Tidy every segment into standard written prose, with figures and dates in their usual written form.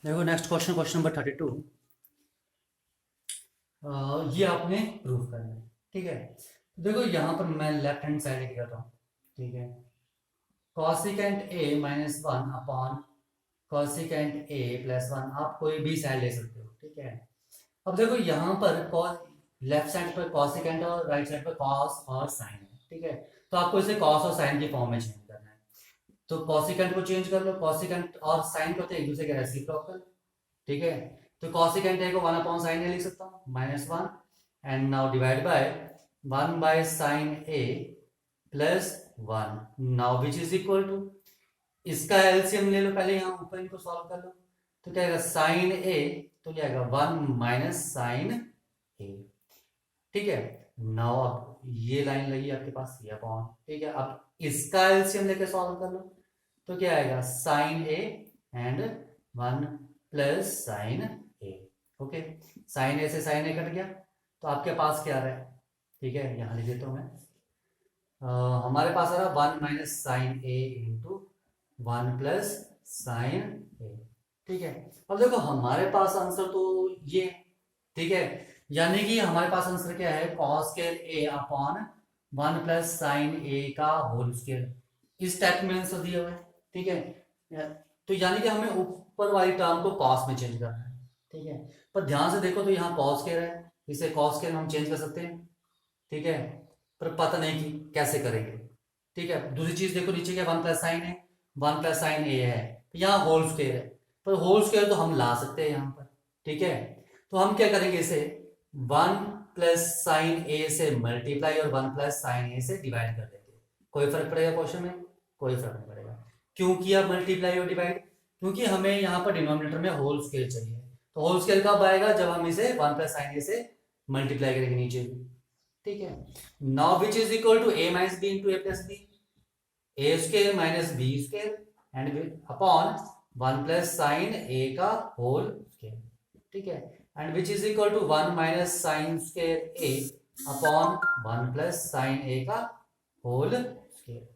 देखो next question, question number 32। ये आपने प्रूव करना है, ठीक है। तो देखो यहाँ पर मैं लेफ्ट हैंड साइड लिख रहा हूँ, ठीक है। Cosecant A minus one upon cosecant A plus one, आप कोई भी साइड ले सकते हो, ठीक है। अब देखो यहाँ पर कॉस, लेफ्ट साइड पर कॉसिकेंट और राइट साइड पर कॉस और साइन है, ठीक है। तो आपको इसे कॉस और साइन की फॉर्म में चेंज करना है। तो कॉसिकेंट को चेंज कर लो, कॉसिकेंट और साइन को होते हैं एक दूसरे के रेसिप्रोकल, ठीक है। तो कॉसिकेंट ए को वन अपॉन साइन ए लिख सकता हूँ minus one, and now divide by one by sine A plus one, now which is equal to, इसका एलसीएम ले लो पहले, यहाँ ऊपर इनको सॉल्व कर लो। तो क्या आएगा साइन ए, तो क्या आएगा वन माइनस साइन ए, ठीक है। नाउ अब ये लाइन लगी आपके पास, ये अपॉन, ठीक है। अब इसका एलसीएम लेके सॉल्व कर लो, तो क्या आएगा sine A and one plus sine A, okay. Sine ए से साइन ए कट गया, तो आपके पास क्या आ रहा है, ठीक है, यहां लिख देता हूं मैं। हमारे पास आ रहा है one minus sine A into one plus sine A, ठीक है। अब देखो हमारे पास आंसर तो ये, ठीक है, यानी कि हमारे पास आंसर क्या है, cos square A upon one plus sine A का होल स्क्वायर, इस टाइप में आंसर दिया हुआ है, ठीक है। तो यानी कि हमें ऊपर वाली टर्म को कॉस में चेंज करना है, ठीक है। पर ध्यान से देखो तो यहाँ कॉस स्क्वायर है, इसे कॉस स्क्वायर में हम चेंज कर सकते हैं, ठीक है। पर पता नहीं कि कैसे करेंगे, ठीक है। दूसरी चीज देखो नीचे क्या वन प्लस साइन है, वन प्लस साइन ए है, तो यहाँ होल स्क्वायर है, पर होल स्क्वायर तो हम ला सकते हैं यहाँ पर, ठीक है। तो हम क्या करेंगे, इसे वन प्लस साइन ए से मल्टीप्लाई और वन प्लस साइन ए से डिवाइड कर देंगे। कोई फर्क पड़ेगा क्वेश्चन में? कोई फर्क नहीं पड़ेगा। क्यों किया मल्टीप्लाई और डिवाइड? क्योंकि हमें यहाँ पर डिनोमिनेटर में होल स्क्वायर चाहिए। तो होल स्क्वायर कब आएगा, जब हम इसे वन प्लस साइन ए से मल्टीप्लाई करेंगे नीचे, ठीक है। Now which is equal to A minus B into A plus B, A square minus B square and upon one plus sine A का होल स्क्वायर, ठीक है। And which is equal to one minus sine square A upon one plus sine A का whole square.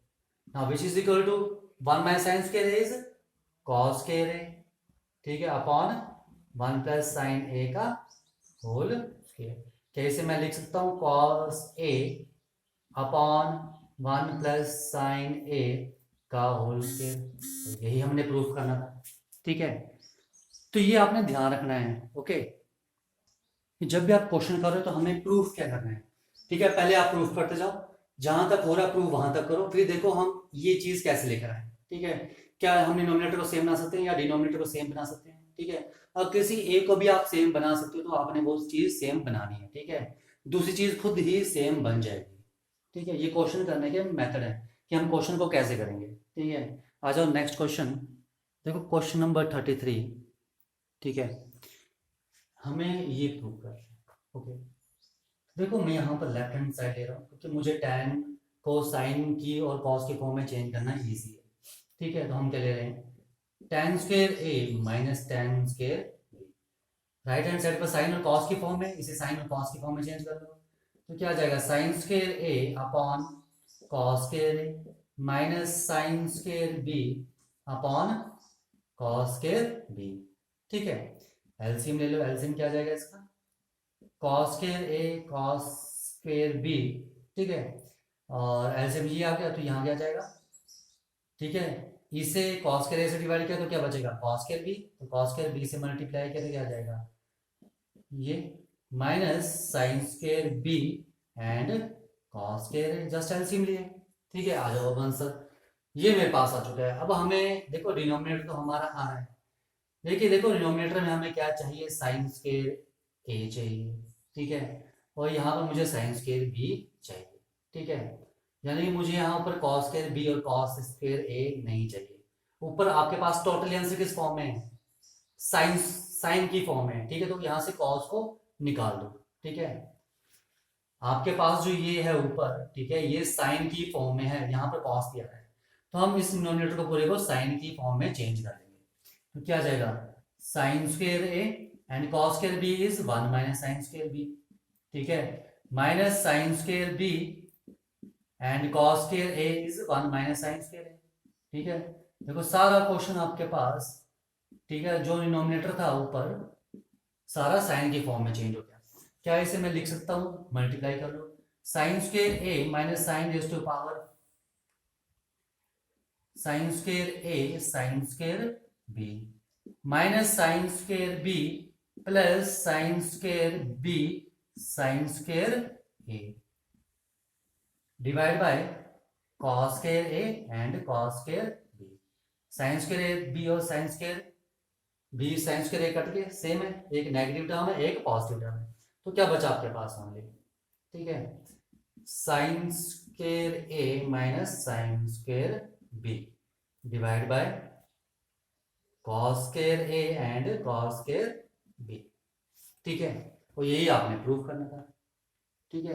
Now which is equal to one minus sine square is cos square A, ठीक है, upon one plus sine A का whole square. क्या इसे मैं लिख सकता हूं cos A upon one plus sine A का होल स्क्वायर। तो यही हमने प्रूफ करना था, ठीक है। तो ये आपने ध्यान रखना है, ओके, कि जब भी आप क्वेश्चन कर रहे हो तो हमें प्रूफ क्या करना है, ठीक है। पहले आप प्रूफ करते जाओ, जहां तक हो रहा प्रूफ वहां तक करो, फिर देखो हम ये चीज कैसे लेकर आए, ठीक है। क्या हम डिनोमिनेटर को सेम बना सकते हैं या डिनोमिनेटर को सेम बना सकते हैं, ठीक है। और किसी ए को भी आप सेम बना सकते हो, तो आपने वो चीज सेम बनानी है, ठीक है। दूसरी चीज खुद ही सेम बन जाएगी, ठीक है। ये क्वेश्चन करने के मेथड है कि हम क्वेश्चन को कैसे करेंगे, ठीक है। आ जाओ नेक्स्ट क्वेश्चन, देखो क्वेश्चन नंबर 33, ठीक है। हमें ये प्रूव करना है, ओके। देखो मैं यहाँ पर लेफ्ट हैंड साइड ले रहा हूँ क्योंकि मुझे टैन को साइन की और कॉस के फॉर्म में चेंज करना ईजी है, ठीक है। तो हम क्या ले रहे हैं, टैन स्क्वायर ए minus tan square B, right hand side पर साइन और कॉस की फॉर्म है, इसे साइन और कॉस की फॉर्म में चेंज कर लो। तो क्या आ जाएगा sine square A upon cos square A minus sine square B upon cos square B, ठीक है। एलसीएम ले लो, एलसीएम क्या आ जाएगा इसका, कॉस स्क्वायर ए कॉस स्क्वायर बी, ठीक है। और एलसीएम ये आ गया तो यहाँ क्या आ जाएगा, ठीक है। इसे कॉस स्क्वायर ए से डिवाइड किया तो क्या बचेगा कॉस स्क्वायर बी, तो कॉस स्क्वायर बी से मल्टीप्लाई किया तो क्या आ जाएगा ये minus sine square B and cos square, just LCM लिए, ठीक है। आ जाओ अब आंसर, ये मेरे पास आ चुका है। अब हमें देखो डिनोमिनेटर तो हमारा आ रहा है, देखिए देखो डिनोमिनेटर में हमें क्या चाहिए, साइन स्क्वायर ए चाहिए, ठीक है। और यहाँ पर मुझे साइन स्क्वायर बी चाहिए, ठीक है। यानी कि मुझे यहाँ पर कॉस स्क्वायर बी और कॉस स्क्वायर ए नहीं चाहिए। ऊपर आपके पास टोटल आंसर किस फॉर्म में है, साइन साइन की फॉर्म में, ठीक है। तो यहाँ से कॉस को निकाल दो, ठीक है। आपके पास जो ये है ऊपर, ठीक है, ये साइन की फॉर्म में है, यहाँ पर कॉस दिया है, तो हम इस डिनोमिनेटर को पूरे को साइन की फॉर्म में चेंज कर देंगे। तो क्या आ जाएगा sine square A and cos square B is one minus sine square B, ठीक है, minus sine square B and cos square A is one minus sine square A, ठीक है। देखो सारा क्वेश्चन आपके पास ठीक है, जो डिनोमिनेटर था ऊपर सारा साइन के फॉर्म में चेंज हो गया। क्या इसे मैं लिख सकता हूँ, मल्टीप्लाई कर लो, sine square A minus sine raise to power sine square A sine square B minus sine square B plus sine square B sine square A divide by cos square A and cos square B. Sine square A B और sine square B sine square A cut के same है, एक negative term है एक positive term है, तो क्या बचा आपके पास ओनली, ठीक है, sine square A minus sine square B divide by cos square A and cos square B, ठीक है, तो यही आपने प्रूव करना था, ठीक है।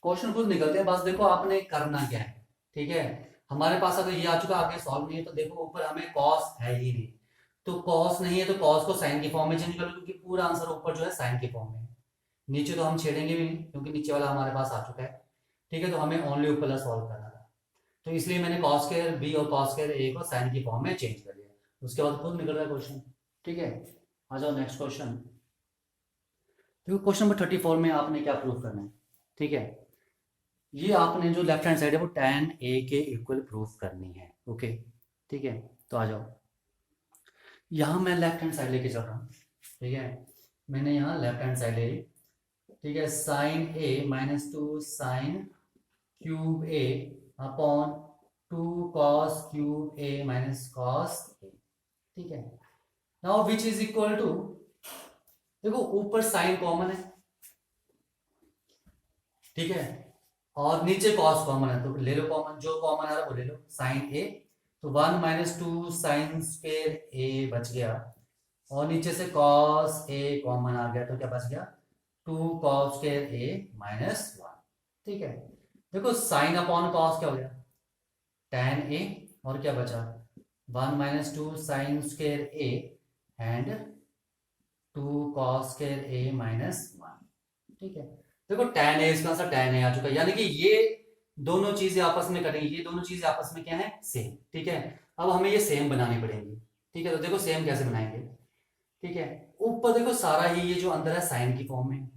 क्वेश्चन खुद निकलते हैं, बस देखो आपने करना क्या है, ठीक है। हमारे पास अगर ये आ चुका आगे सॉल्व नहीं है तो देखो ऊपर हमें कॉस है ही नहीं, तो कॉस नहीं है तो कॉस को साइन की फॉर्म में चेंज कर लो, क्योंकि पूरा आंसर ऊपर जो है साइन की फॉर्म में है। नीचे तो हम छेड़ेंगे भी नहीं क्योंकि नीचे वाला हमारे पास आ चुका है, ठीक है, तो हमें ओनली ऊपर वाला सॉल्व करना था, तो इसलिए मैंने कॉस स्क्वायर बी और कॉस स्क्वायर ए को साइन की फॉर्म में चेंज कर लिया, उसके बाद खुद निकल रहा है क्वेश्चन, ठीक है। आ जाओ नेक्स्ट क्वेश्चन। देखो क्वेश्चन नंबर 34 में आपने क्या प्रूव करना है, ठीक है, ये आपने जो लेफ्ट हैंड साइड है वो tan a के इक्वल प्रूफ करनी है, ओके, ठीक है। तो आ जाओ, यहाँ मैं लेफ्ट हैंड साइड लेके चल रहा हूँ, ठीक है, मैंने यहाँ लेफ्ट हैंड साइड ले ली, ठीक है, sine a minus two sine cube a upon 2 cos cube a minus cos a, ठीक है। Now which is equal to, देखो ऊपर साइन कॉमन है, ठीक है, और नीचे कॉस कॉमन है, तो ले लो कॉमन, जो कॉमन आ रहा है वो ले लो, साइन ए, तो 1 माइनस टू साइन स्क्वेयर ए बच गया, और नीचे से कॉस ए कॉमन आ गया, तो क्या बच गया 2 कॉस स्क्वेयर ए माइनस 1, ठीक है। देखो साइन अपॉन कॉस क्या हो गया tan ए, और क्या बचा 1 minus two sign square A and 2 cos square A minus 1, ठीक है। देखो tan है, इसका आंसर tan है आ चुका है, यानी कि ये दोनों चीजें आपस में कटेंगी, ये दोनों चीजें आपस में क्या है सेम, ठीक है। अब हमें ये सेम बनानी पड़ेंगी, ठीक है, तो देखो सेम कैसे बनाएंगे, ठीक है। ऊपर देखो सारा ही ये जो अंदर है साइन की फॉर्म में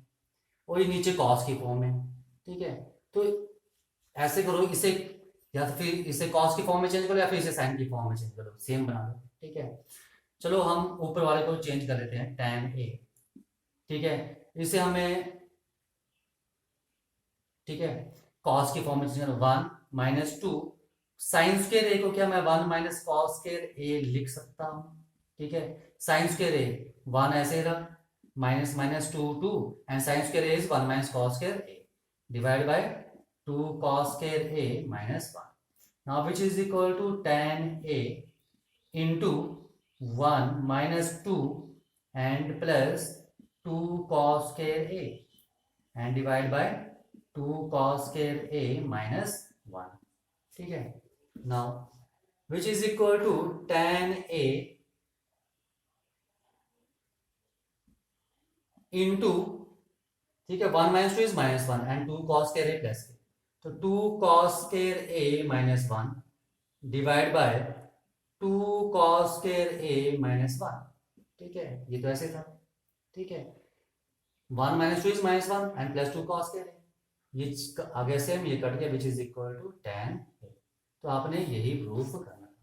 और ये नीचे कॉस की फॉर्म में, ठीक है, तो ऐसे करो, इसे या तो फिर इसे कॉस की फॉर्म में चेंज करो या फिर इसे साइन की फॉर्म में चेंज करो, सेम बना लो, ठीक है। चलो हम ऊपर वाले को चेंज कर लेते हैं tan a, ठीक है, इसे हमें, ठीक है, कॉस की फॉर्म में 1 माइनस टू साइन स्क्वायर ए को क्या मैं 1 माइनस कॉस स्क्वायर ए लिख सकता हूं, ठीक है, साइन स्क्वायर ए 1 ऐसे रहा, minus minus 2 2 and sine square A is 1 minus cos square A divide by 2 cos square A minus 1, now which is equal to tan a into 1 minus 2 and plus 2 cos square a and divide by 2 cos square a minus 1, ठीक है। now which is equal to tan a into, ठीक है, 1 minus 2 is minus 1 and 2 cos square a plus a, तो 2 cos square a minus 1 divide by 2 cos square a minus 1, ठीक है, ये तो ऐसे था, ठीक है, 1 minus 2 is minus 1 and plus 2 cos square a, ये आगे से हम ये कट गया, which is equal to tan a, तो आपने यही प्रूफ करना है।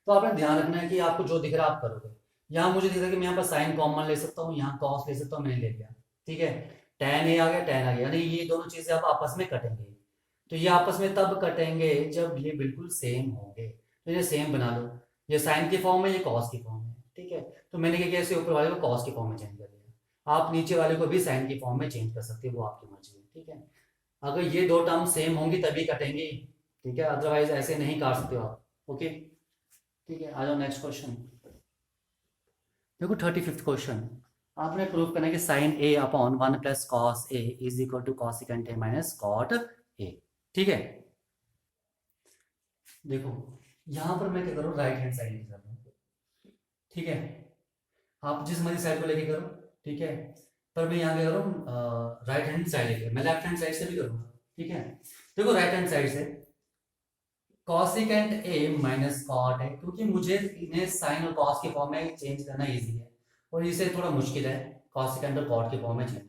तो आपने ध्यान रखना है कि आपको जो दिख रहा है आप करोगे, यहाँ मुझे दिख रहा है कि मैं यहाँ पर साइन कॉमन ले सकता हूँ, यहाँ कॉस ले सकता हूँ, मैंने ले लिया, ठीक है, tan a आ गया tan आ गया, यानी ये दोनों चीजें आप आपस में कटेंगे, तो ये आपस में तब कटेंगे जब ये बिल्कुल सेम होंगे, तो ये सेम बना लो, ये साइन की फॉर्म है ये कॉस की फॉर्म है, ठीक है, तो मैंने क्या किया, इसे ऊपर वाले को कॉस की फॉर्म में चेंज कर दिया, आप नीचे वाले को भी साइन की फॉर्म में चेंज कर सकते हो, वो आपकी मर्जी है, ठीक है। अगर ये दो टर्म सेम होंगी तभी कटेंगी, ठीक है, अदरवाइज ऐसे नहीं काट सकते हो आप, ओके, ठीक है। आ जाओ नेक्स्ट क्वेश्चन, देखो 35th क्वेश्चन, आपने प्रूव करना है कि sine A upon 1 plus cos a is equal to cos second a minus cot a, ठीक है। देखो यहां पर मैं क्या करूँ, राइट हैंड साइड लेके चल रहा हूँ, ठीक है, आप जिस मर्जी साइड को लेके करो, ठीक है, पर मैं यहाँ क्या करूँ राइट हैंड साइड लेके, मैं लेफ्ट हैंड साइड से भी करूँगा, ठीक है। देखो राइट हैंड साइड से कॉसिकेंट ए माइनस कॉट है, क्योंकि मुझे इन्हें साइन और कॉस के फॉर्म में चेंज करना इजी है और इसे थोड़ा मुश्किल है कॉसिकेंट और कॉट के फॉर्म में चेंज करना।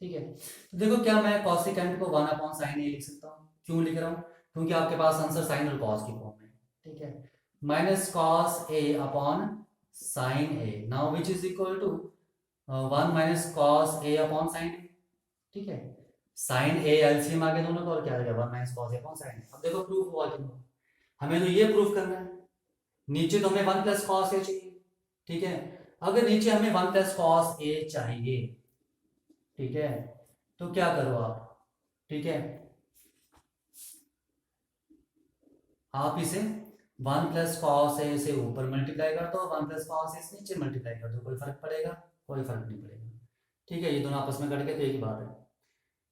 ठीक है, तो देखो क्या मैं कॉसिकेंट को 1 अपॉन साइन ए लिख सकता हूँ? क्यों लिख रहा हूँ? क्योंकि आपके पास आंसर साइन और कॉस की फॉर्म में। ठीक है, minus cos A upon sine A, now which is equal to 1 minus cos A upon sine A. ठीक है, साइन ए एलसीएम आ गया दोनों का और क्या आ गया 1 माइनस कॉस ए अपॉन साइन ए। अब देखो प्रूफ हुआ कि हमें तो ये प्रूफ करना है, नीचे तो हमें 1 प्लस कॉस ए चाहिए। ठीक है, अगर नीचे हमें 1 प्लस कॉस ए चाहिए, ठीक है, तो क्या करो आप? ठीक है, आप इसे 1 प्लस कॉस ए से ऊपर मल्टीप्लाई कर दो, 1 प्लस कॉस ए से नीचे मल्टीप्लाई कर दो, कोई फर्क पड़ेगा? कोई फर्क नहीं पड़ेगा। ठीक है, ये दोनों आपस में कट गए तो एक ही बात है।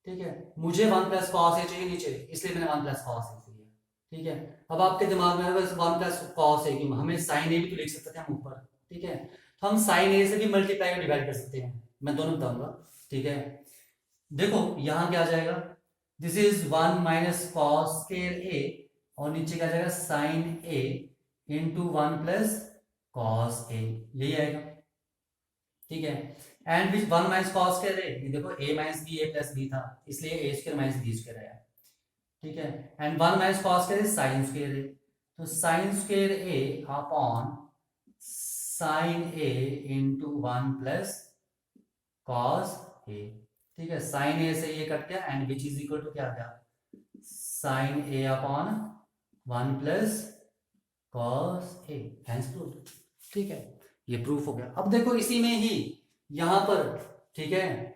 ठीक है, मुझे 1 प्लस कॉस ए चाहिए नीचे, इसलिए मैंने 1 प्लस कॉस ए लिया। ठीक है, अब आपके दिमाग में बस 1 प्लस कॉस ए क्यों, हमें साइन ए भी तो लिख सकते थे हम ऊपर। ठीक है, तो हम साइन ए से भी मल्टीप्लाई और डिवाइड कर सकते हैं, मैं दोनों बताऊंगा। ठीक है, देखो यहां क्या आ जाएगा, this is 1 minus cos square A और नीचे क्या आ जाएगा sine A into 1 plus cos A, यही आएगा। ठीक है, and which 1 minus cos square A, ये देखो a minus B A plus B था, इसलिए A square minus B square आया। ठीक है, and 1 minus cos square sine square A, तो sine square A upon sine A into 1 plus cos ए। ठीक है, साइन ए से ये कट गया and which is equal to क्या आ गया sine A upon 1 plus cos a, hence proof. ठीक है, ये प्रूफ हो गया। अब देखो इसी में ही यहां पर, ठीक है,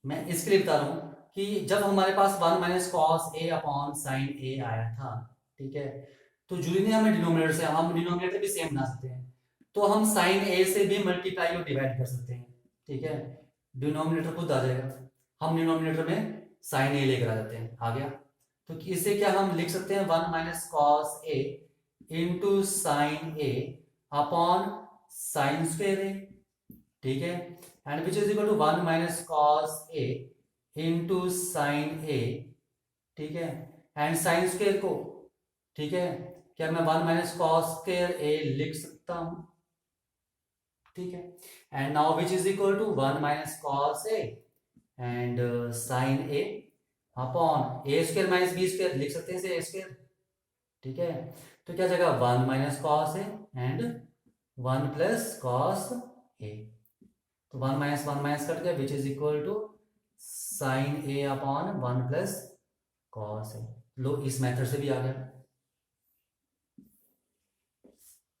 मैं इसके लिए बता रहा हूं कि जब हमारे पास 1 माइनस कॉस ए अपॉन साइन ए आया था, ठीक है, तो जरूरी नहीं हमें डिनोमिनेटर से, हम डिनोमिनेटर भी सेम बना सकते हैं, तो हम साइन ए से भी मल्टीप्लाई और डिवाइड कर सकते हैं। ठीक है, डिनोमिनेटर खुद आ जाएगा, हम डिनोमिनेटर में साइन ए लेकर आ जाते हैं, आ गया। तो इसे क्या हम लिख सकते हैं 1 minus cos A into sine A upon sine square A. ठीक है, and which is equal to 1 minus cos A into sine A. ठीक है, एंड साइन स्क्वायर को, ठीक है, क्या मैं 1 माइनस कॉस स्क्वायर ए लिख सकता हूं? ठीक है, and now which is equal to 1 minus cos A and sine A upon a square minus B square लिख सकते हैं इसे ए स्क्वायर। ठीक है, तो क्या जाएगा 1 minus cos A and 1 plus cos A, तो 1 माइनस कट गया which is equal to sine A upon 1 plus cos A. लो इस मेथड से भी आ गया,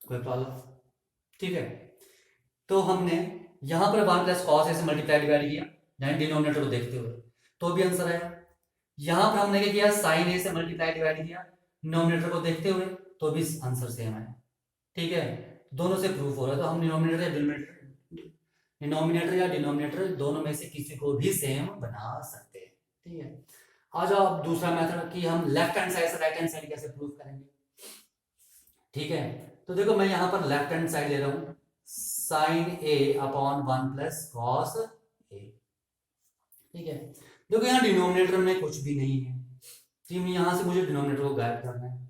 कोई प्रॉब्लम? ठीक है, तो हमने यहां पर 1 प्लस कॉस ए से मल्टीप्लाई डिवाइड किया, यानी डिनोमिनेटर को देखते हुए, तो भी आंसर आया। यहां पर हमने क्या किया साइन ए से मल्टीप्लाई डिवाइड किया डिनोमिनेटर को देखते हुए, तो भी आंसर सेम आया। ठीक है, दोनों से प्रूफ हो रहा है, तो हम डिनोमिनेटर या डिनोमिनेटर दोनों में से किसी को भी सेम बना सकते हैं। ठीक है, आ जाओ अब दूसरा मेथड कि हम लेफ्ट हैंड साइड से राइट हैंड साइड कैसे प्रूफ करेंगे। ठीक है, तो देखो मैं यहां पर लेफ्ट हैंड साइड ले रहा हूं साइन ए अपॉन 1 प्लस कॉस ए। ठीक है, देखो यहाँ डिनोमिनेटर में कुछ भी नहीं है, तो यहां से मुझे डिनोमिनेटर को गायब करना है।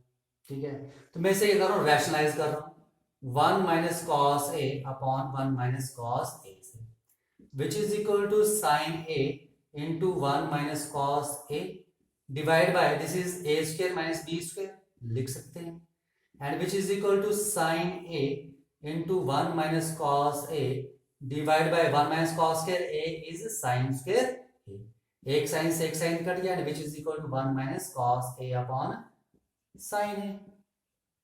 ठीक है, तो मैं इसे क्या कर रहा हूँ रैशनलाइज कर रहा हूँ 1 माइनस कॉस ए अपॉन 1 माइनस कॉस ए से, which is equal to sine A into 1 minus cos A divide by this is A square minus B square लिख सकते हैं, and which is equal to sine A into 1 minus cos A divide by 1 minus cos square A is sine square A, एक sine से एक sine cut गया, which is equal to 1 minus cos A upon sine A.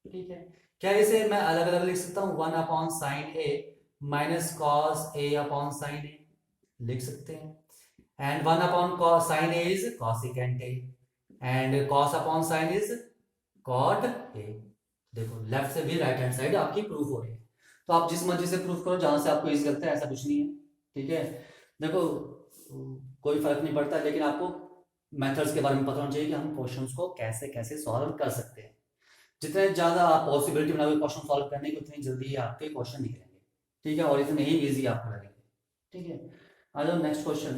ठीक है, क्या इसे मैं अलग अलग लिख सकता हूं 1 upon sine A minus cos A upon sine a लिख सकते हैं, and 1 upon cos sine a is cosecant A and cos upon sine is cot a. देखो लेफ्ट से भी राइट हैंड साइड आपकी प्रूफ हो रही है, तो आप जिस मर्जी से प्रूफ करो जहां से आपको इजी लगता है, ऐसा कुछ नहीं है। ठीक है, देखो कोई फर्क नहीं पड़ता, लेकिन आपको मेथड्स के बारे में पता होना चाहिए कि हम क्वेश्चंस को कैसे कैसे सॉल्व कर सकते हैं। जितने ज्यादा आप पॉसिबिलिटी बनाओगे क्वेश्चन सॉल्व करने की, उतनी जल्दी ही आपके क्वेश्चन निकलेंगे। ठीक है, और इतने ही इजी आपको लगेंगे। ठीक है, आ जाओ नेक्स्ट क्वेश्चन।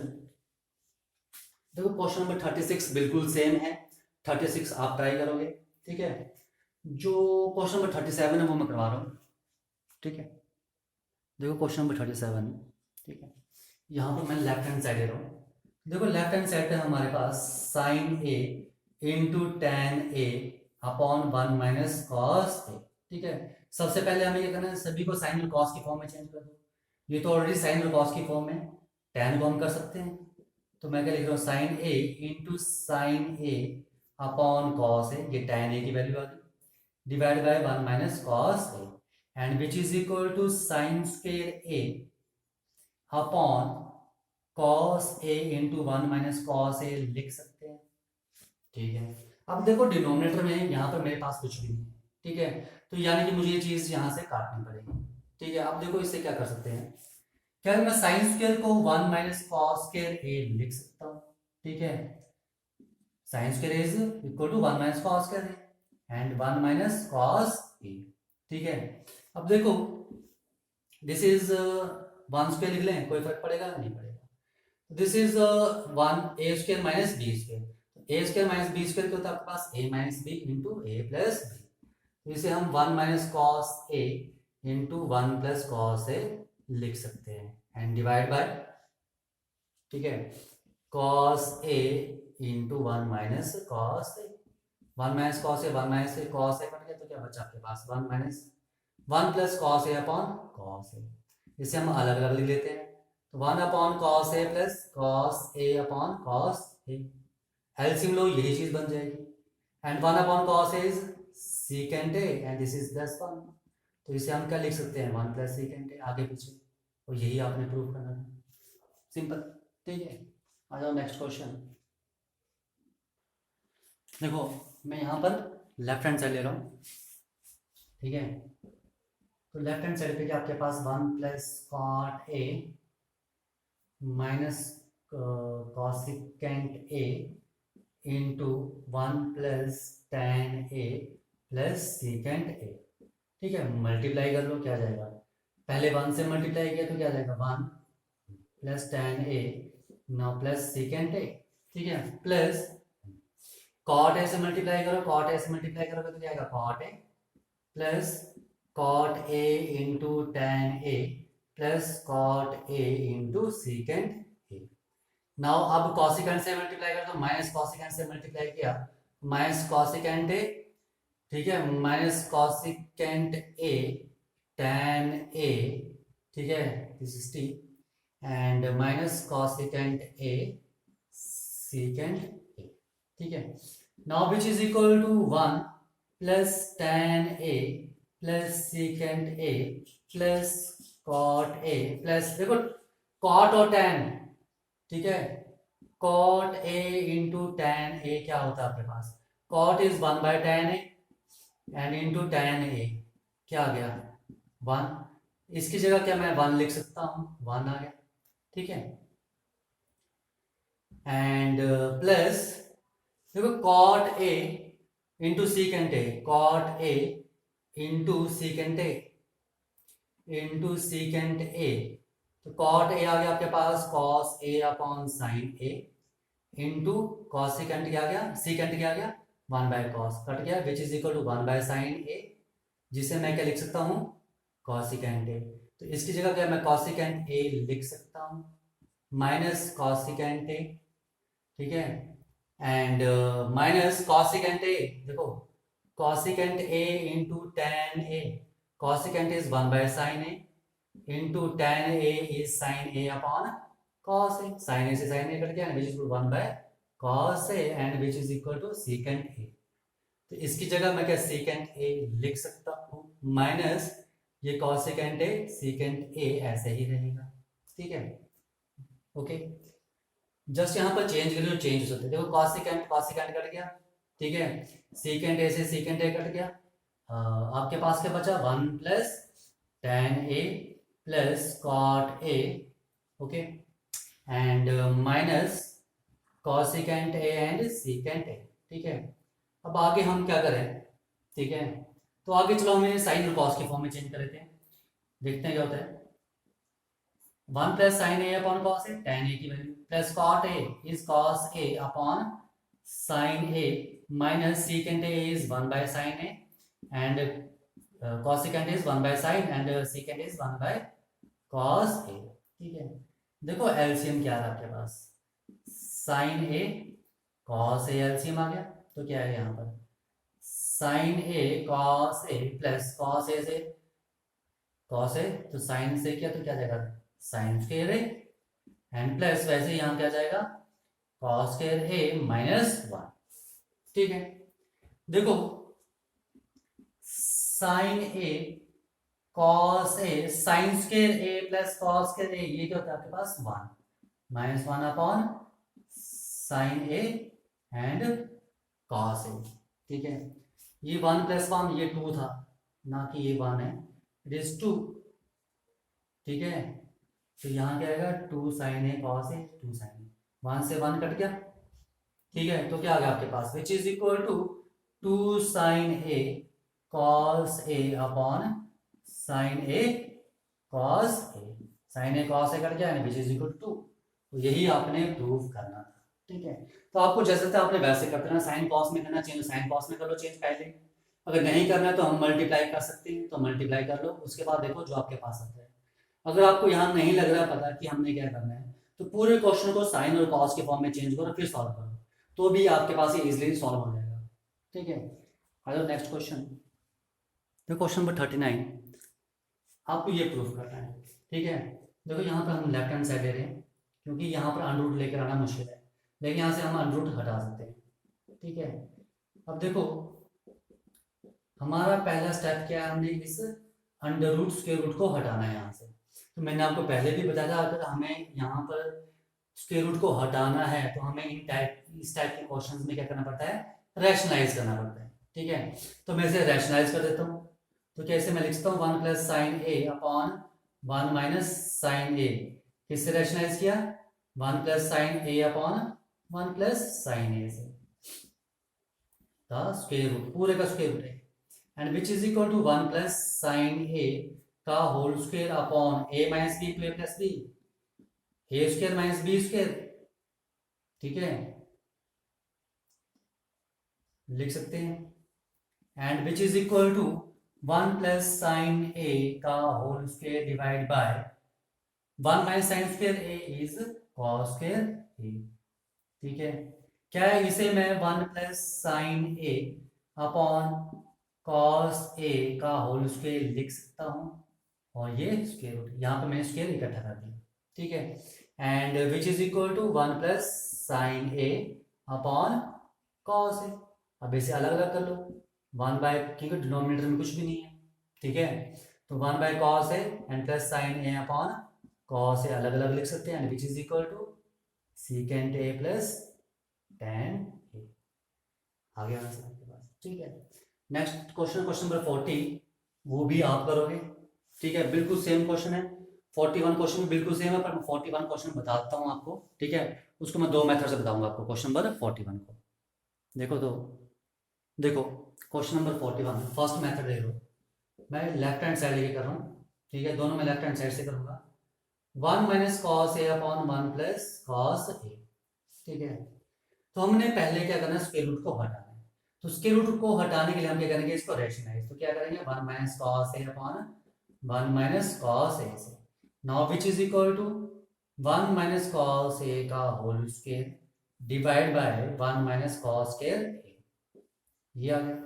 देखो क्वेश्चन नंबर 36 बिल्कुल सेम है, 36 आप ट्राई करोगे। ठीक है। जो क्वेश्चन नंबर 37 है वो मैं करवा रहा हूँ, ठीक है। देखो क्वेश्चन नंबर 37, ठीक है। यहाँ पर मैं लेफ्ट हैंड साइड ले रहा हूँ। देखो लेफ्ट हैंड साइड पे हमारे पास साइन ए इंटू टेन ए अपॉन 1 माइनस कॉस ए, ठीक है। सबसे पहले हमें क्या करना है, सभी को साइन और कॉस की फॉर्म में चेंज कर दो। ये तो ऑलरेडी साइन और कॉस की फॉर्म में, टेन को हम कर सकते हैं। तो मैं क्या लिख रहा हूँ, sine A into sine A upon cos A, ये टेन ए की वैल्यू आ गई, divide by 1 minus cos A, and which is equal to sine square A upon cos A into 1 minus cos ए लिख सकते हैं, ठीक है। अब देखो डिनोमिनेटर में यहाँ पर मेरे पास कुछ भी नहीं है, ठीक है। तो यानी कि मुझे ये चीज यहाँ से काटनी पड़ेगी, ठीक है। अब देखो इससे क्या कर सकते हैं, क्या मैं साइन स्क्वायर को 1 माइनस कॉस स्क्वायर ए लिख सकता हूँ, ठीक है। Sine square is equal to 1 minus cos square है एंड 1 माइनस कॉस ए, ठीक है। अब देखो दिस इज 1 स्क्वायर लिख लें, कोई फर्क पड़ेगा नहीं पड़ेगा। This is 1 a square minus B square, a square minus B square क्या होता है आपके पास, a minus B into A plus b. तो इसे हम 1 माइनस कॉस ए इंटू 1 प्लस कॉस ए लिख सकते हैं एंड डिवाइड बाय, ठीक है, कॉस ए इंटू 1 माइनस कॉस ए, 1 माइनस कॉस ए, 1 माइनस कॉस ए कट गया तो क्या बचा आपके पास 1 माइनस 1 प्लस कॉस ए अपॉन कॉस ए। इसे हम अलग अलग लिख लेते हैं, तो 1 upon cos A plus cos A upon cos A, LCM लो यही चीज बन जाएगी, and 1 upon cos a is secant A and this is plus 1। तो इसे हम क्या लिख सकते हैं, 1 प्लस सीकेंट ए आगे पीछे, और यही आपने प्रूव करना है, सिंपल, ठीक है। आ जाओ नेक्स्ट क्वेश्चन। देखो मैं यहाँ पर लेफ्ट हैंड साइड ले रहा हूँ, ठीक है। तो लेफ्ट हैंड साइड पे क्या आपके पास 1 plus cot A minus cosecant A into 1 plus tan a plus secant a, ठीक है। मल्टीप्लाई कर लो, क्या जाएगा, पहले 1 से मल्टीप्लाई किया तो क्या जाएगा 1 plus tan A now plus secant a, ठीक है, प्लस कॉट ए से मल्टीप्लाई करो, कॉट ए से मल्टीप्लाई करोगे तो क्या आएगा cot A plus cot A into tan a plus cot A into secant a. Now अब कॉसिकेंट से मल्टीप्लाई कर दो, माइनस कॉसिकेंट से मल्टीप्लाई किया माइनस कॉसिकेंट ए, ठीक है, minus cosecant a tan a, ठीक है, this is t, and minus cosecant a secant a, ठीक है। Now which is equal to 1 plus tan a plus secant A plus cot A plus, देखो cot और tan, ठीक है, cot A into tan A क्या होता है आपके पास, cot is 1 by tan A and into tan A क्या आ गया 1, इसकी जगह क्या मैं 1 लिख सकता हूँ, 1 आ गया, ठीक है। एंड प्लस देखो cot A into secant a, cot A into secant a into secant ए, तो कॉट ए आ गया आपके पास कॉस ए अपॉन साइन ए इंटू कॉसिकेंट क्या आ गया, सीकेंट क्या आ गया 1 बाय कॉस कट गया, which is equal to 1 by sine A, जिसे मैं क्या लिख सकता हूँ कॉसिकेंट ए। तो इसकी जगह क्या मैं कॉसिकेंट ए लिख सकता हूँ माइनस कॉसिकेंट ए, ठीक है, एंड माइनस कॉसिकेंट ए, देखो cosecant A into tan A, cosecant is 1 by sine A into tan A is sine A upon cos A, sine ए से साइन ए कट गया, which is 1 by cos A and which is equal to secant ए। तो इसकी जगह मैं क्या secant A लिख सकता हूँ माइनस ये कॉसिकेंट ए सीकेंट ए ऐसे ही रहेगा, ठीक है, ओके। जस्ट यहाँ पर चेंज करिए, चेंज हो सकते हैं, देखो कॉसिकेंट कॉसिकेंट कट गया, ठीक है, सीकेंट ए से सीकेंट ए कट गया, आपके पास क्या बचा 1 plus tan a plus cot a, okay, and minus cosecant A and secant a, ठीक है। अब आगे हम क्या करें, ठीक है, तो आगे चलो हमें साइन और कॉस के फॉर्म में चेंज कर लेते हैं, देखते हैं क्या होता है। 1 plus sine A upon cos A, tan A की value, plus cot A is cos A upon sine A minus secant A is 1 by sine A and cosecant is 1 by sine and secant is 1 by cos ए। ठीक है, देखो LCM क्या था आपके पास, sine A cos A, LCM आ गया तो क्या है यहाँ पर sine A cos A plus cos ए से कॉस ए, तो साइन से किया तो क्या जाएगा sine square A and plus वैसे यहाँ क्या जाएगा कॉस स्क्वायर ए माइनस 1। ठीक है, देखो sine A cos A sine square A plus cos square A, ये क्या होता है आपके पास 1 minus 1 upon sine A and cos ए। ठीक है, ये 1 प्लस 1 ये 2 था ना कि ये 1 है, इट इज 2। ठीक है, तो यहाँ क्या आएगा 2 sine A cos A, 2 sine ए, 1 से 1 कट गया। ठीक है, तो क्या आ गया आपके पास which is equal to 2 sine A cos A upon sine A cos A, sine A cos A cut गया विच इज इक्वल टू, तो यही आपने प्रूव करना था। ठीक है, तो आपको जैसे था आपने वैसे करते ना, साइन कॉस में करना चेंज साइन कॉस में कर लो चेंज पहले, अगर नहीं करना है तो हम मल्टीप्लाई कर सकते हैं, तो मल्टीप्लाई कर लो, उसके बाद देखो जो आपके पास आता है। अगर आपको यहाँ नहीं लग रहा पता कि हमने क्या करना है, तो पूरे क्वेश्चन को साइन और कॉस के फॉर्म में चेंज करो फिर सॉल्व करो, तो भी आपके पास ये इजिली सॉल्व हो जाएगा। ठीक है, हेलो नेक्स्ट क्वेश्चन, तो क्वेश्चन नंबर 39 आपको ये प्रूफ करना है। ठीक है, देखो यहाँ पर हम लेफ्ट हैंड साइड ले रहे हैं क्योंकि यहाँ पर अनरूट लेकर आना मुश्किल है, लेकिन यहाँ से हम अनरूट हटा सकते हैं। ठीक है, अब देखो हमारा पहला स्टेप क्या है, हमने इस अंडर रूट स्क्वायर रूट को हटाना है यहाँ से। तो मैंने आपको पहले भी बताया था अगर हमें यहाँ पर स्क्वायर रूट को हटाना है तो हमें इस टाइप के क्वेश्चंस में क्या करना पड़ता है, रैशनलाइज करना पड़ता है। ठीक है, तो मैं इसे रैशनलाइज कर देता हूँ, तो कैसे मैं लिखता हूँ 1 plus sine A upon 1 minus sine A, किससे रैशनलाइज किया 1 प्लस साइन ए अपॉन 1 प्लस साइन ए से, स्क्वायर रूट पूरे का स्क्वायर रूट है and which is equal to 1 plus sine A का whole square upon A minus B to A plus B, A square minus B square. ठीक है, लिख सकते हैं and which is equal to 1 plus sine A का whole square divide by 1 minus sine square A is cos square A. ठीक है, क्या है इसे मैं 1 plus sine A upon cos A का होल स्क्वायर लिख सकता हूं और ये स्क्वायर रूट यहाँ पे मैंने स्क्वायर इकट्ठा कर दिया। ठीक है, and which is equal to 1 plus sine A upon cos A, अब इसे अलग अलग कर लो 1 बाय, क्योंकि डिनोमिनेटर में कुछ भी नहीं है। ठीक है, तो 1 by cos A and plus sine A upon cos A अलग अलग लिख सकते हैं, which is equal to secant A plus tan A, आ गया आंसर आपके पास। ठीक है, नेक्स्ट क्वेश्चन क्वेश्चन नंबर 40, वो भी आप करोगे। ठीक है, बिल्कुल सेम क्वेश्चन है, 41 क्वेश्चन भी बिल्कुल सेम है, पर मैं 41 क्वेश्चन बताता हूँ आपको। ठीक है, उसको मैं 2 मेथड से बताऊंगा आपको क्वेश्चन नंबर 41 को। देखो तो देखो क्वेश्चन नंबर 41 फर्स्ट मेथड ले लो, मैं लेफ्ट हैंड साइड लेके कर रहा हूँ। ठीक है, दोनों मैं लेफ्ट हैंड साइड से करूंगा, 1 माइनस कॉस ए अपॉन 1 प्लस कॉस ए। ठीक है, तो हमने पहले क्या करना है स्क्वायर रूट को हटाना है, तो स्क्वायर रूट को हटाने के लिए हम क्या करेंगे इसको रैशनलाइज, तो क्या करेंगे 1 माइनस कॉस ए अपॉन 1 माइनस कॉस ए से, now which is equal to 1 minus cos A का whole square divide by 1 minus cos square A, ये आ गया।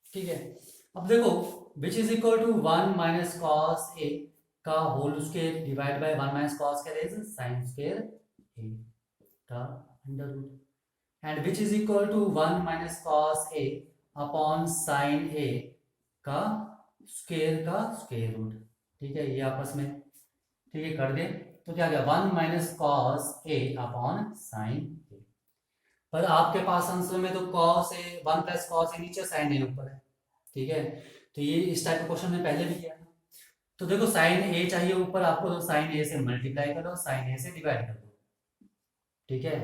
ठीक है, अब देखो which is equal to 1 minus cos A का whole square divide by 1 minus cos square is sine square A का under root and which is equal to 1 minus cos A upon sine A का square root. ठीक है, ये आपस में ठीक है कर दे, तो क्या गया 1 माइनस कॉस ए अपॉन साइन ए, पर आपके पास आंसर में तो कॉस ए 1 प्लस कॉस ए नीचे साइन ए ऊपर है। ठीक है, तो ये इस टाइप का क्वेश्चन में पहले भी किया था। तो देखो साइन ए चाहिए ऊपर आपको, तो साइन ए से मल्टीप्लाई करो, साइन ए से डिवाइड कर दो। ठीक है,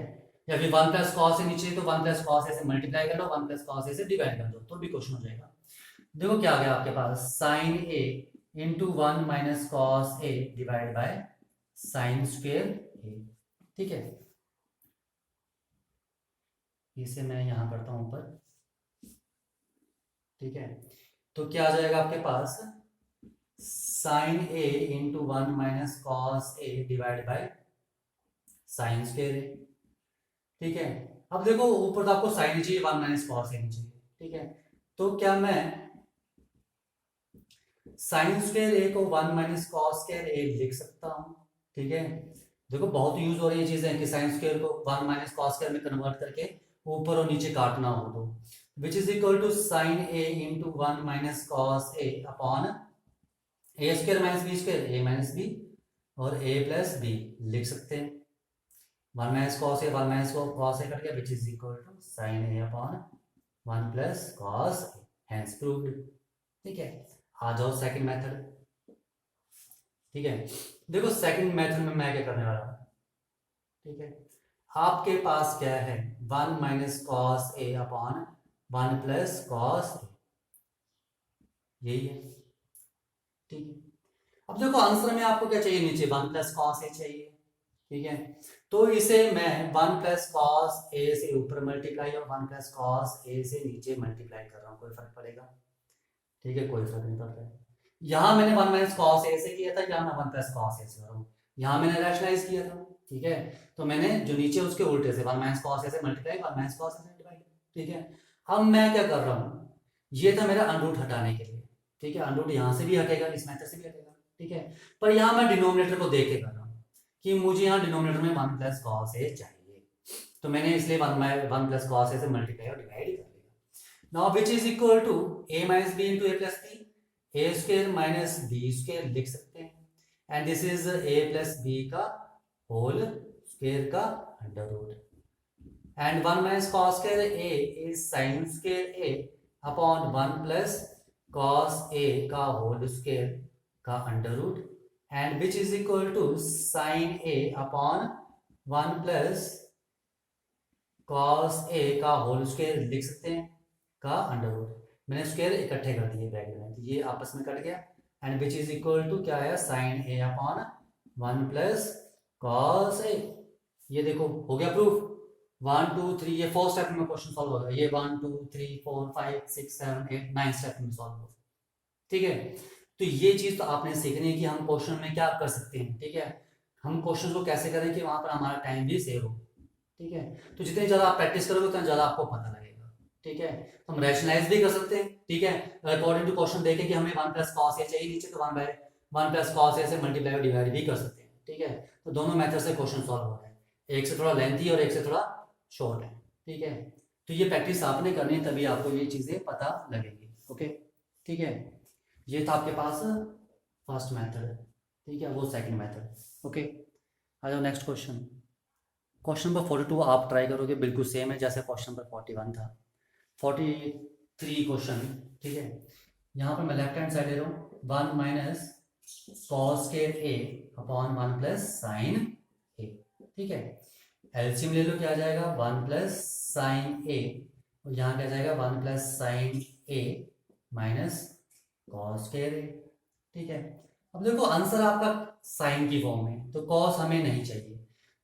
या फिर 1 प्लस कॉस ए नीचे तो 1 प्लस कॉस ए से मल्टीप्लाई कर लो, 1 प्लस कॉस ए से डिवाइड कर दो, तो भी क्वेश्चन हो जाएगा। देखो क्या आ गया आपके पास sine A into 1 minus cos A divide by sine square A. ठीक है, इसे मैं यहाँ पढ़ता हूँ ऊपर, ठीक है। तो क्या आ जाएगा आपके पास, sine A into 1 - cos a divide by sine square A, ठीक है। अब देखो ऊपर तो आपको साइन ही चाहिए, 1 - cos a नहीं चाहिए, ठीक है। तो क्या मैं साइन स्क्वायर ए को 1 - cos2a लिख सकता हूँ, ठीक है। देखो बहुत यूज हो रही है चीजें कि साइन स्क्वायर को 1 - cos2 में कन्वर्ट करके ऊपर और नीचे काटना हो, तो which is equal to sine A into 1 - cos a upon a square minus B square, A minus b और ए प्लस बी लिख सकते हैं। 1 - cos a 1 - cos a cut गया, which is equal to sine A upon 1 + cos a, hence proved, ठीक है। आ जाओ second method, ठीक है। देखो सेकंड मेथड में मैं क्या करने वाला हूँ, ठीक है। आपके पास क्या है, 1 - cos a upon 1 + cos a, यही है, ठीक है। अब देखो आंसर में आपको क्या चाहिए, नीचे 1 + cos a चाहिए, ठीक है। तो इसे मैं 1 + cos a से ऊपर मल्टीप्लाई और 1 + cos a से नीचे मल्टीप्लाई कर रहा हूँ, कोई फर्क पड़ेगा, ठीक है, कोई फर्क नहीं पड़ता है। यहाँ मैंने 1 - cos a से किया था, यहाँ मैं 1 + cos a से कर रहा हूँ, यहाँ मैंने रैशनलाइज किया था, ठीक है। तो मैंने जो नीचे उसके उल्टे से 1 - cos a से मल्टीप्लाई 1 - cos a से डिवाइड, ठीक है। अब मैं क्या कर रहा हूँ, ये था मेरा अनरूट हटाने के लिए, ठीक है। अनरूट यहाँ से भी हटेगा, इस मेथड से भी हटेगा, ठीक है। पर यहाँ मैं डिनोमिनेटर को देख के कर रहा हूँ कि मुझे यहाँ डिनोमिनेटर में 1 + cos a चाहिए, तो मैंने इसलिए 1 + cos a से मल्टीप्लाई और डिवाइड कर लिया। Now which is equal to a - b into a + b, a square minus B square लिख सकते हैं, and this is a + b का होल स्क्वायर का under root, and 1 - cos2 a is sine square a upon 1 + cos a का whole square का under root, and which is equal to sine a upon 1 + cos a का whole square लिख सकते हैं का under root. मैंने square इकट्ठे कर दिए ब्रैकेट में, तो ये आपस में कट गया, and which is equal to क्या आया, sine a upon 1 + cos a। ये देखो हो गया प्रूफ, 1 2 3, ये 4 स्टेप में क्वेश्चन सॉल्व होगा, ये 1 2 3 4 5 6 7 8 9 स्टेप में सॉल्व होगा, ठीक है। तो ये चीज तो आपने सीखनी है कि हम क्वेश्चन में क्या कर सकते हैं, ठीक है। हम क्वेश्चन को कैसे करें कि वहां पर हमारा टाइम भी सेव हो, ठीक है। तो जितनी ज्यादा आप प्रैक्टिस करोगे उतना ज्यादा आपको पता लगेगा, ठीक है। तो हम रैशनलाइज भी कर सकते हैं, ठीक है। अकॉर्डिंग टू क्वेश्चन देखे कि हमें 1 + cos a चाहिए नीचे, तो 1 + cos a से मल्टीप्लाई और डिवाइड भी कर सकते हैं, ठीक है। तो दोनों मेथड से क्वेश्चन सॉल्व हो रहे हैं, एक से थोड़ा लेंथी और एक से थोड़ा शॉर्ट है, ठीक है। तो ये प्रैक्टिस आपने करनी है, तभी आपको ये चीजें पता लगेंगी, ओके, ठीक है। ये था आपके पास फर्स्ट मेथड, ठीक है, वो सेकंड मेथड, ओके। आ जाओ नेक्स्ट क्वेश्चन, क्वेश्चन नंबर 42 आप ट्राई करोगे, बिल्कुल सेम है जैसे क्वेश्चन नंबर 41 था। 43 क्वेश्चन, ठीक है। यहाँ पर मैं लेफ्ट हैंड साइड ले रहा हूँ, 1 - cos2 a upon 1 + sin a, ठीक है। एलसीएम ले लो, क्या आ जाएगा 1 + sin a, और यहाँ क्या जाएगा 1 + sin a minus cos2 a, ठीक है। अब देखो आंसर आपका साइन की फॉर्म में, तो cos हमें नहीं चाहिए,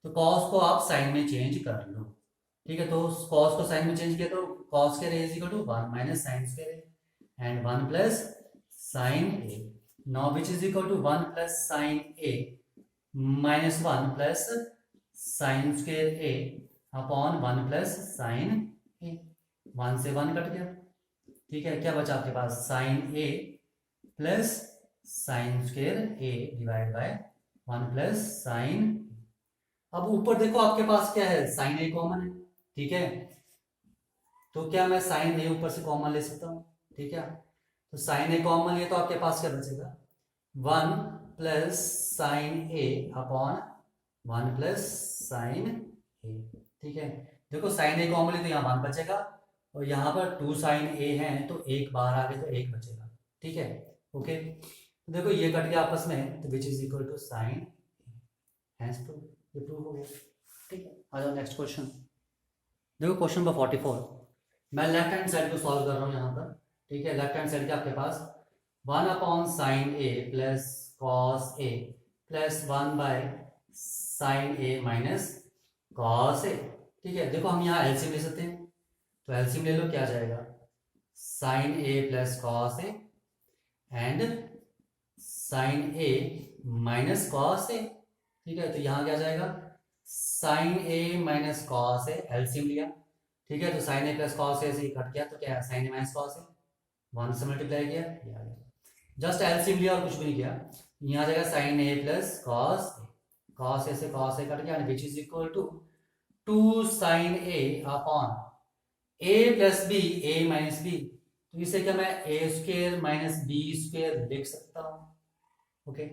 तो cos को आप साइन में चेंज कर लो, ठीक है। तो cos को साइन में चेंज किया तो cos के is equal to 1 - sin square and 1 + sin a, now which is equal to 1 + sin a minus 1 + sin square a upon 1 + sin a, 1 से 1 कट गया, ठीक है। क्या बचा आपके पास, sin a plus sin square a divide by 1 + sin। अब ऊपर देखो आपके पास क्या है, साइन ए कॉमन है, ठीक है। तो क्या मैं साइन ए ऊपर से कॉमन ले सकता हूँ, ठीक है। तो साइन ए कॉमन लिया तो आपके पास क्या बचेगा, 1 + sin a upon 1 + sin a, ठीक है। देखो साइन ए कॉमन लिया तो यहाँ 1 बचेगा, और यहाँ पर 2 sin a है तो एक बाहर आ गया तो एक बचेगा, ठीक है, ओके। तो देखो ये कट गया आपस में, तो which is equal to sine, hence proof, ये प्रूफ हो गया, ठीक है। आ जाओ नेक्स्ट क्वेश्चन, देखो क्वेश्चन नंबर 44, मैं लेफ्ट हैंड साइड को सॉल्व कर रहा हूँ यहाँ पर, ठीक है। लेफ्ट हैंड साइड के आपके पास 1 upon sine A plus cos A plus 1 by sine A minus cos ए, ठीक है, देखो हम यहाँ एलसीएम ले सकते हैं, तो एलसीएम ले लो, क्या आ जाएगा, sine A plus cos A and sine A minus cos ए। ठीक है, तो यहाँ क्या जाएगा, sine A minus cos A, LCM लिया। ठीक है, तो साइन ए प्लस कॉस ए से ही कट गया, तो क्या है, साइन ए माइनस कॉस ए, 1 से मल्टीप्लाई किया, ये आ गया। जस्ट एलसीएम लिया और कुछ भी नहीं किया। यहाँ आ जाएगा साइन ए प्लस कॉस ए से कॉस ए कट गया, which is equal to 2 sine A upon a plus B, a minus b, तो इसे क्या मैं a square minus b square लिख सकता हूँ। ओके,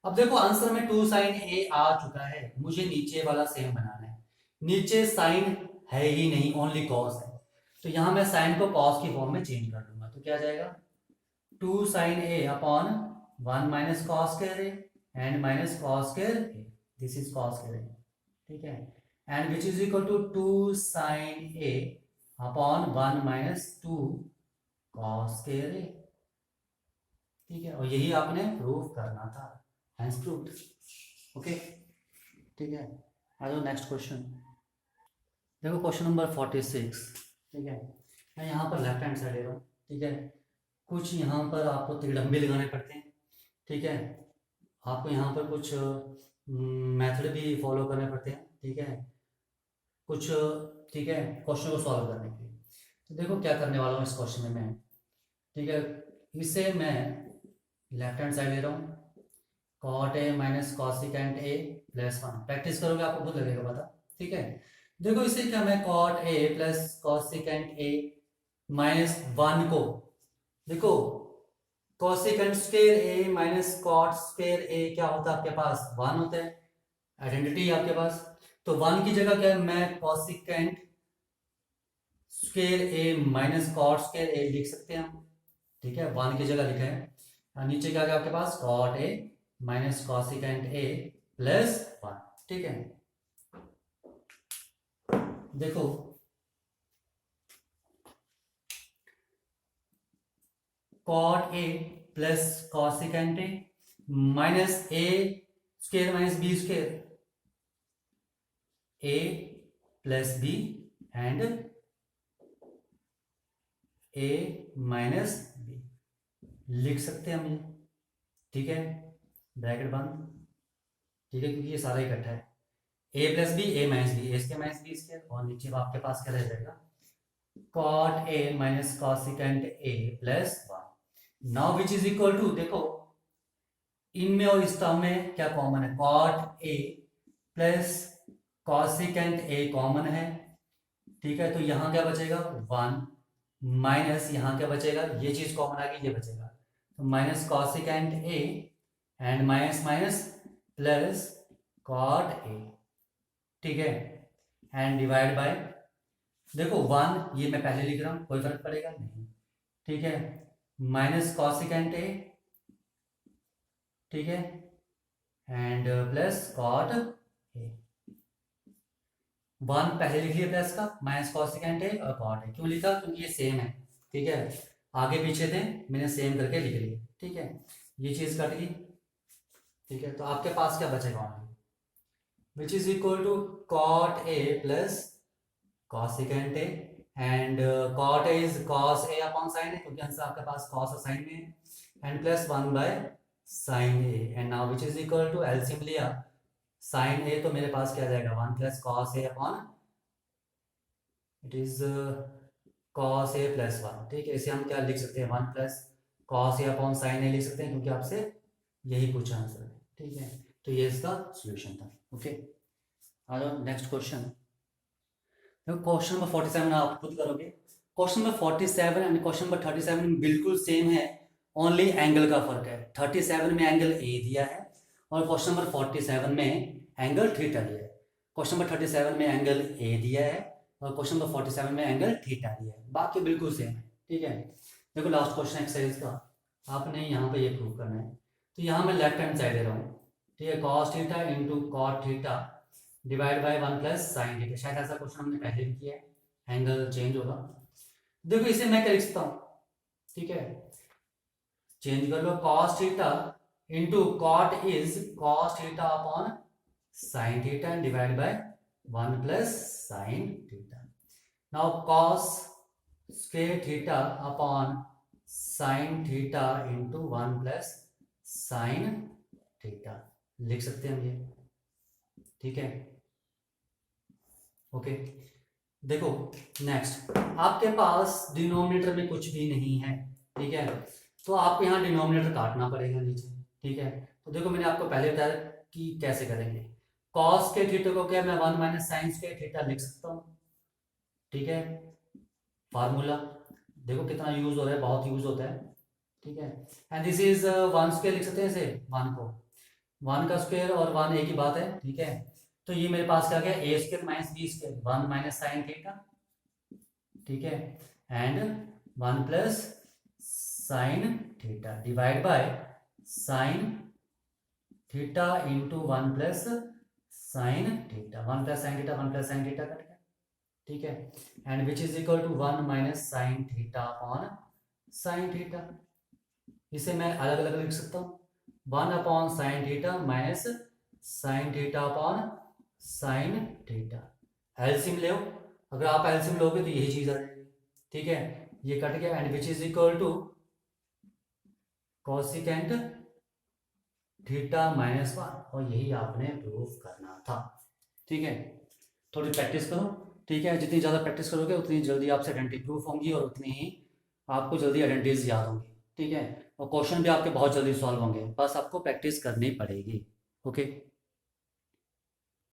अब देखो आंसर में 2 साइन ए आ चुका है, मुझे नीचे वाला सेम बनाना है। नीचे साइन है ही नहीं, ओनली कॉस है, तो यहां मैं साइन को कॉस की फॉर्म में चेंज कर दूंगा, तो क्या जाएगा, 2 sine A upon 1 minus cos square A and minus cos square A, this is cos square A. ठीक है, and which is equal to 2 sine A upon 1 minus 2 cos square A. ठीक है, और यही आपने प्रूव करना था, हेंस प्रूव्ड। ओके, ठीक है, आ जाओ नेक्स्ट क्वेश्चन। देखो क्वेश्चन नंबर 46। ठीक है, मैं यहाँ पर लेफ्ट हैंड साइड ले रहा हूँ। ठीक है, कुछ यहाँ पर आपको तिरडम भी लगाने पड़ते हैं। ठीक है, आपको यहाँ पर कुछ मेथड भी फॉलो करने पड़ते हैं। ठीक है, कुछ, ठीक है, क्वेश्चन को सॉल्व करने के लिए। तो देखो क्या करने वाला हूँ इस क्वेश्चन में मैं। ठीक है, इसे मैं लेफ्ट हैंड साइड ले रहा हूँ, कॉट ए माइनस कॉसिकेंट ए प्लस 1, प्रैक्टिस करोगे आपको खुद लगेगा पता। ठीक है, देखो इसे क्या मैं कॉट ए प्लस कॉसिकेंट ए माइनस 1 को, देखो cosecant square A minus cot square a क्या होता है आपके पास, 1 होता है, आइडेंटिटी है आपके पास। तो 1 की जगह क्या है, मैं कॉसिकेंट स्क्वायर ए माइनस कॉट स्क्वायर ए लिख सकते हैं हम। ठीक है, 1 की जगह लिखा है, और नीचे क्या गया आपके पास, कॉट ए माइनस कॉसिकेंट ए प्लस 1। ठीक है, देखो cot A plus cosecant A minus A square minus B square, A plus B and A minus B लिख सकते हैं हम ये। ठीक है, ब्रैकेट बंद। ठीक है, क्योंकि ये सारा इकट्ठा है, a plus B, a minus B, A square minus B square, और नीचे आपके पास क्या रह जाएगा, cot A minus cosecant A plus 1। Now which is equal to, देखो इनमें और इस टर्म में क्या कॉमन है, cot A plus cosecant a common है। ठीक है, तो यहां क्या बचेगा, 1 माइनस यहां क्या बचेगा, ये चीज कॉमन आ गई, ये बचेगा, तो minus cosecant A and minus minus plus cot a. ठीक है, एंड डिवाइड बाय, देखो 1 ये मैं पहले लिख रहा हूं, कोई फर्क पड़ेगा नहीं। ठीक है, माइनस कॉसिकेंट ए, ठीक है, एंड प्लस कॉट ए। 1 पहले लिख लिया प्लस का, माइनस कॉसिकेंट ए और कॉट ए, क्यों लिखा, क्योंकि ये सेम है। ठीक है, आगे पीछे थे, मैंने सेम करके लिख लिया। ठीक है, ये चीज कट गई। ठीक है, तो आपके पास क्या बचेगा only, which is equal to cot A plus cosecant A, and cot A is cos A upon sine A, क्योंकि आंसर आपके पास कॉस और साइन में है, and plus 1 by sine A, and now which is equal to, LCM लिया, sine A तो मेरे पास क्या जाएगा, 1 plus cos A upon, it is cos A plus 1। ठीक है, इसे हम क्या लिख सकते हैं, 1 plus cos A upon sine a लिख सकते हैं, क्योंकि आपसे यही पूछा आंसर है। ठीक है, तो ये इसका सॉल्यूशन था। ओके, आ जाओ नेक्स्ट क्वेश्चन। देखो क्वेश्चन नंबर 47 आप खुद करोगे। Question number 47 and question number 37 बिल्कुल सेम है, ओनली एंगल का फर्क है। 37 में एंगल ए दिया है और क्वेश्चन नंबर 47 में एंगल थीटा दिया है। क्वेश्चन नंबर 37 में एंगल ए दिया है और क्वेश्चन नंबर 47 में एंगल थीटा दिया है, बाकी बिल्कुल सेम है। ठीक है, देखो लास्ट क्वेश्चन एक्सरसाइज का आपने यहाँ पे ये प्रूव करना है। तो यहाँ मैं लेफ्ट हैंड साइड दे रहा हूँ। ठीक है, cos theta into cot theta divide by 1 plus sine theta, शायद ऐसा क्वेश्चन हमने पहले भी किया है, एंगल चेंज होगा। देखो इसे मैं क्या लिख सकता हूँ, ठीक है, चेंज कर लो, cos theta into cot is cos theta upon sine theta divide by 1 plus sine theta. Now cos square theta upon sine theta into 1 plus sine theta लिख सकते हैं हम ये, ठीक है। ओके, देखो नेक्स्ट, आपके पास डिनोमिनेटर में कुछ भी नहीं है, ठीक है, तो आपको यहाँ डिनोमिनेटर काटना पड़ेगा नीचे, ठीक है। तो देखो मैंने आपको पहले बताया कि कैसे करेंगे। कॉस के थीटा को क्या मैं 1 माइनस साइन स्क्वायर थीटा लिख सकता हूँ, ठीक है, फार्मूला देखो कितना यूज हो रहा है, बहुत यूज होता है, ठीक है। एंड दिस इज 1 स्क्वायर लिख सकते हैं इसे, 1 को 1 का स्क्वायर और 1 एक ही बात है, ठीक है। तो ये मेरे पास क्या गया, A square minus B square 1 minus sine theta, ठीक है, and 1 plus sine theta divide by sine theta into 1 plus sine theta, 1 plus sine theta 1 plus sine theta cut गया, ठीक है, and which is equal to 1 minus sine theta upon sine theta. इसे मैं अलग अलग लिख सकता हूँ, 1 upon sine theta minus sine theta upon sine theta. LCM ले, अगर आप एलसीएम लोगे तो यही चीज आ जाएगी, ठीक है, ये कट गया, and which is equal to cosecant theta minus 1, और यही आपने प्रूफ करना था, ठीक है। थोड़ी प्रैक्टिस करो, ठीक है, जितनी ज़्यादा प्रैक्टिस करोगे उतनी जल्दी आपसे आइडेंटिटी प्रूफ होंगी और उतनी ही आपको जल्दी आइडेंटिटीज याद होंगी, ठीक है, और क्वेश्चन भी आपके बहुत जल्दी सॉल्व होंगे, बस आपको प्रैक्टिस करनी पड़ेगी। ओके।